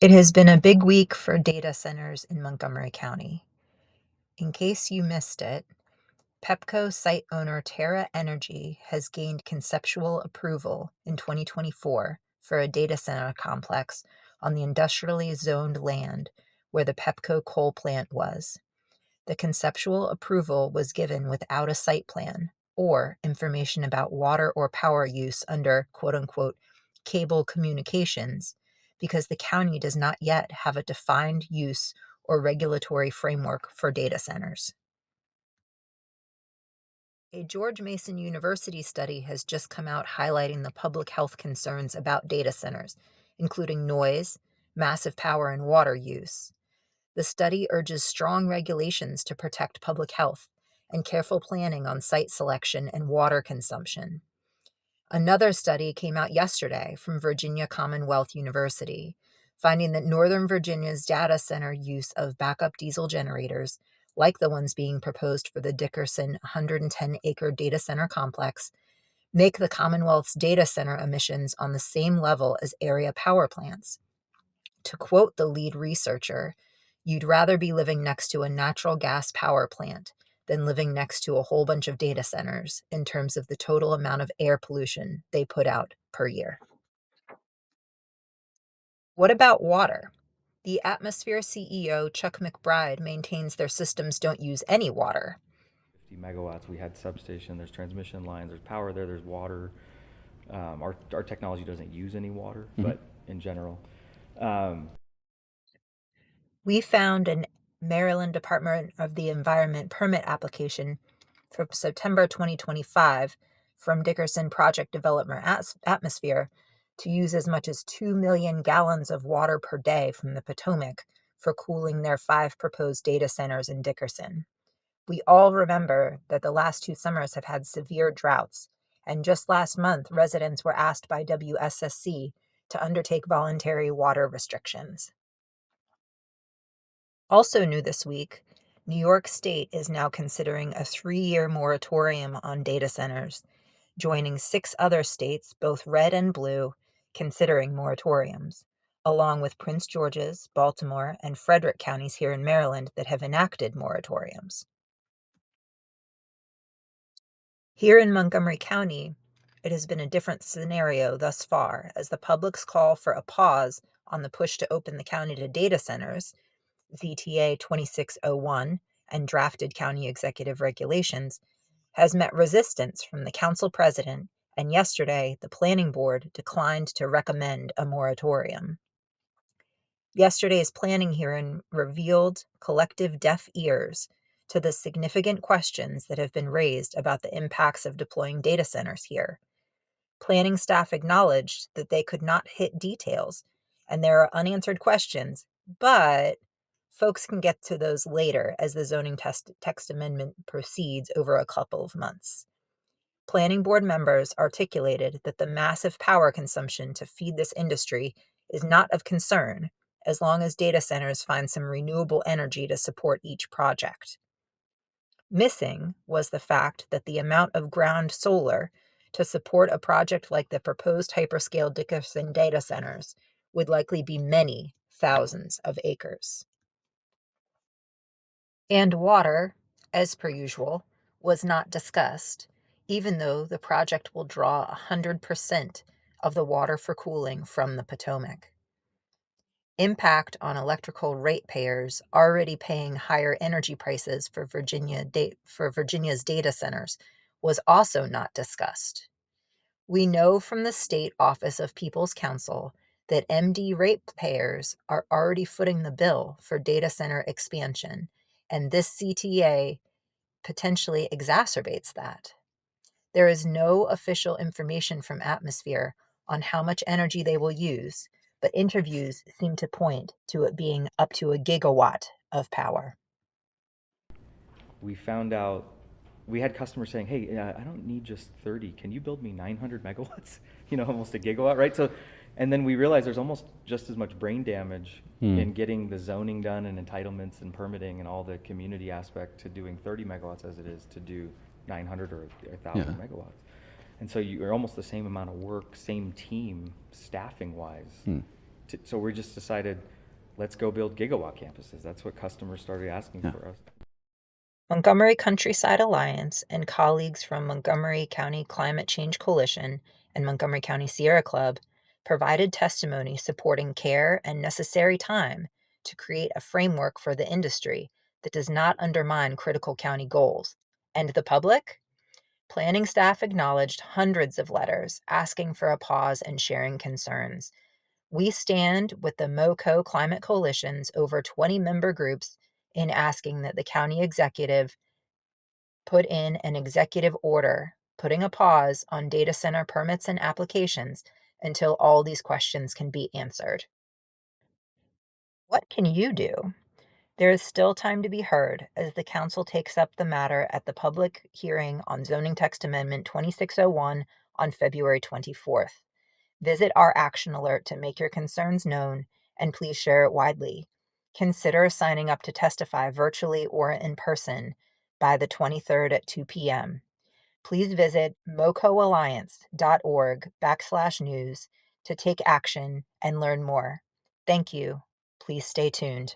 It has been a big week for data centers in Montgomery County. In case you missed it, Pepco site owner Terra Energy has gained conceptual approval in 2024 for a data center complex on the industrially zoned land where the Pepco coal plant was. The conceptual approval was given without a site plan or information about water or power use under quote-unquote cable communications because the county does not yet have a defined use or regulatory framework for data centers. A George Mason University study has just come out highlighting the public health concerns about data centers, including noise, massive power and water use. The study urges strong regulations to protect public health and careful planning on site selection and water consumption. Another study came out yesterday from Virginia Commonwealth University, finding that Northern Virginia's data center use of backup diesel generators, like the ones being proposed for the Dickerson 110-acre data center complex, make the Commonwealth's data center emissions on the same level as area power plants. To quote the lead researcher, "You'd rather be living next to a natural gas power plant than living next to a whole bunch of data centers in terms of the total amount of air pollution they put out per year." What about water? The Atmosphere CEO, Chuck McBride, maintains their systems don't use any water. 50 megawatts. We had substation, there's transmission lines, there's power there, there's water. Our technology doesn't use any water, but in general. We found an Maryland Department of the Environment permit application from September 2025 from Dickerson Project Developer Atmosphere to use as much as 2 million gallons of water per day from the Potomac for cooling their 5 proposed data centers in Dickerson. We all remember that the last 2 summers have had severe droughts, and just last month, residents were asked by WSSC to undertake voluntary water restrictions. Also new this week, New York State is now considering a 3-year moratorium on data centers, joining 6 other states, both red and blue, considering moratoriums, along with Prince George's, Baltimore, and Frederick counties here in Maryland that have enacted moratoriums. Here in Montgomery County, it has been a different scenario thus far, as the public's call for a pause on the push to open the county to data centers, ZTA 2601, and drafted county executive regulations, has met resistance from the council president, and yesterday the planning board declined to recommend a moratorium. Yesterday's planning hearing revealed collective deaf ears to the significant questions that have been raised about the impacts of deploying data centers here. Planning staff acknowledged that they could not hit details, and there are unanswered questions, but folks can get to those later as the zoning text amendment proceeds over a couple of months. Planning board members articulated that the massive power consumption to feed this industry is not of concern as long as data centers find some renewable energy to support each project. Missing was the fact that the amount of ground solar to support a project like the proposed hyperscale Dickerson data centers would likely be many thousands of acres. And water, as per usual, was not discussed, even though the project will draw 100% of the water for cooling from the Potomac. Impact on electrical ratepayers already paying higher energy prices for Virginia's data centers was also not discussed. We know from the State Office of People's Counsel that MD ratepayers are already footing the bill for data center expansion, and this CTA potentially exacerbates that. There is no official information from Atmosphere on how much energy they will use, but interviews seem to point to it being up to a gigawatt of power. We found out, we had customers saying, hey, I don't need just 30. Can you build me 900 megawatts? Almost a gigawatt, right? So, and then we realized there's almost just as much brain damage in getting the zoning done and entitlements and permitting and all the community aspect to doing 30 megawatts as it is to do 900 or 1,000 megawatts. And so you're almost the same amount of work, same team, staffing wise. So we just decided, let's go build gigawatt campuses. That's what customers started asking Yeah. for us. Montgomery Countryside Alliance and colleagues from Montgomery County Climate Change Coalition and Montgomery County Sierra Club provided testimony supporting care and necessary time to create a framework for the industry that does not undermine critical county goals. And the public? Planning staff acknowledged hundreds of letters asking for a pause and sharing concerns. We stand with the MoCo Climate Coalition's over 20 member groups in asking that the county executive put in an executive order putting a pause on data center permits and applications until all these questions can be answered. What can you do? There is still time to be heard as the council takes up the matter at the public hearing on Zoning Text Amendment 2601 on February 24th. Visit our action alert to make your concerns known and please share it widely. Consider signing up to testify virtually or in person by the 23rd at 2 p.m. Please visit mocoalliance.org/news to take action and learn more. Thank you. Please stay tuned.